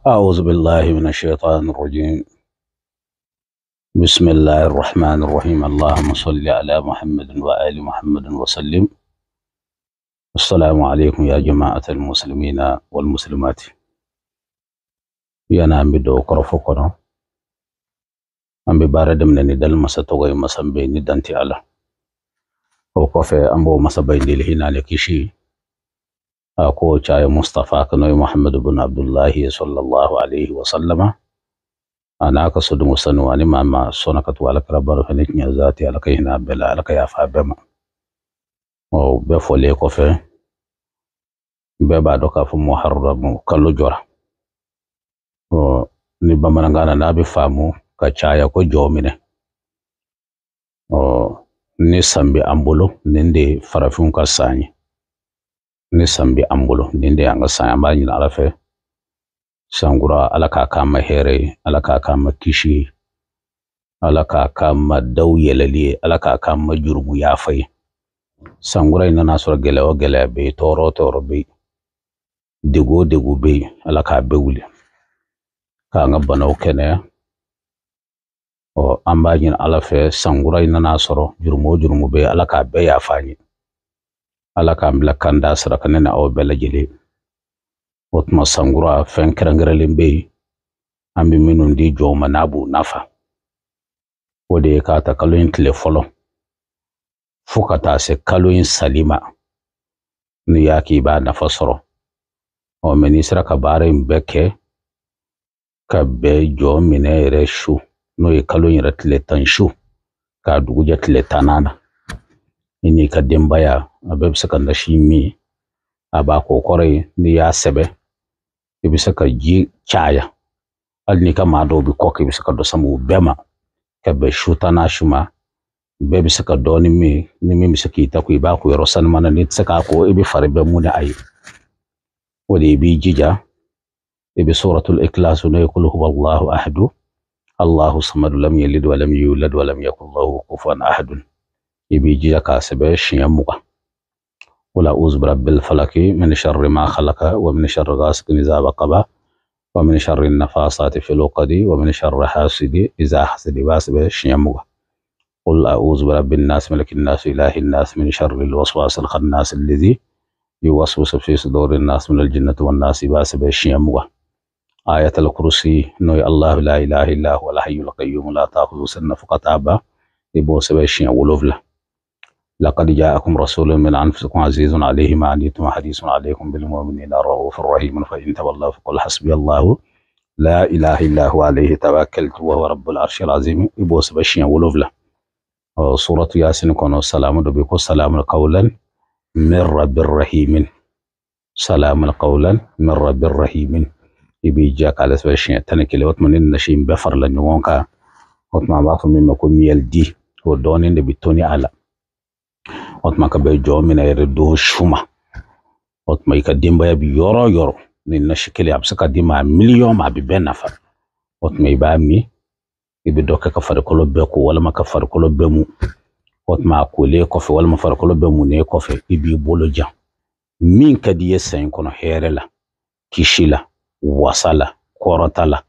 أعوذ بالله من الشيطان الرجيم. بسم الله الرحمن الرحيم. اللهم صل على محمد وآل محمد وسلم. السلام عليكم يا جماعة المسلمين والمسلمات. يانا أمبي دو كرفوكنا أمبي بارد من ندل مساتوغي مسامبي ندانتي على وكوفي أمبو مسابي ندلهنا لكيشي أكو شاي مصطفى كنوي محمد بن عبد الله صلى الله عليه وسلم. أنا أقصد مسنواني ماما صنعت على كربر فنيتني ذاتي على كيهنا بلا على كيافا بما أو بفولي كوفي ببعد كاف محرم كلو جرا أو نبما نغانا نابي فامو كشايا كو جومينه أو نسامبي أمبولو نندي فرافون كساني نسامبي أمبولو نندي أنغساني أمباني نعرفه sangura alaka kama here alaka kama kishi alaka kama daw yelali alaka kama jurgu yafai sangura ina nasura gele be toro be dego be alaka bewuli ka nga banaw kene o ambajin alafe sangura ina nasoro jurmu be alaka be yafani alaka mbla kanda sara kanena aw bela jeli otma sangura fen kerangerelen ambi minun di joma nabu nafa wode ka ta kaloin telefolo fukata se kaloin salima ni yaki ba nafa soro o ministra ka bare mbeke ka be jo mine reshu no e kaloin retle tanshu ka duguje tle tanana ini ka dembaya abeb sakanda shimi aba kokore ni ya sebe ibisa ka ji chaya alni ka mado bi koke bisa ka do samu bema ka be shuta na shuma be bisa ka do ni mi bisa ki ta ku ba ku yoro san mana ni tsaka ko ibi farbe mu da ayi wodi bi jija ibi suratul ikhlas ne yaqulu huwallahu ahad Allahu samad lam yalid wa lam yulad wa lam yakul lahu kufuwan ahad ibi jija ka sabe shiyamuka wala uz birabbil falaki min sharri ma khalaqa wa min sharri ghasiqin idha waqa ومن شر النفاثات في العقد ومن شر حاسد إذا حسد باسبه شيموغا قل أعوذ برب الناس ملك الناس إله الناس من شر الوسواس الخناس الذي يوسوس في صدور الناس من الجنة والناس باسبه شيموغا آية الكرسي نوي الله لا إله إلا هو الحي القيوم لا تأخذه سنة فقط يبوسبه شيموغا لقد جاءكم رسول من أنفسكم عزيز عليه ما عنتم حريص عليكم بالمؤمنين رؤوف رحيم فإن تولوا فقل حسبي الله لا إله إلا هو عليه توكلت وهو رب العرش العظيم يبوس بشيا ولوفلا سورة ياسين كونوا السلام دبيكو سلام قولا من رب الرحيم سلام قولا من رب الرحيم يبي جاك على بشيا تنكلي وتمن النشيم بفر لنوانكا وتما باكم مما كون يلدي ودونين دبيتوني على otma ka be jo mina yere do shuma otma ka dimba ya bi yoro ni na shikeli absaka dima million ma bi ben nafa otma ba mi ibi doka ka far ko lobbe ko wala maka far ko lobbe mu otma ko le ko fe wala ma far ko lobbe mu ne ko fe ibi bolo jam min ka di yesen kono herela kishila wasala korotala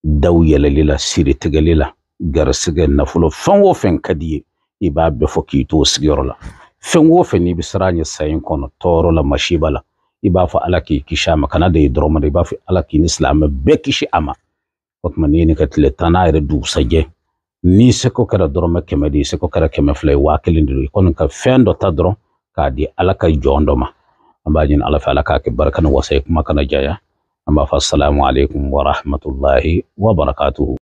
daw yele lila siri tegalila garsiga nafulo fanwo fen kadiye iba be foki to sigorola fenwo feni bisranye sayin kono toro la mashibala iba fa alaki kishama kana de droma iba fa alaki islam be kishi ama otmani ni katle tanayre du saje ni seko kara droma kemedi seko kara kemeflay wakilindiri kono ka fendo tadro ka di alaka jondoma ambajin ala fa alaka ke barakana wasay kuma kana jaya amma fa assalamu alaikum wa rahmatullahi wa barakatuhu.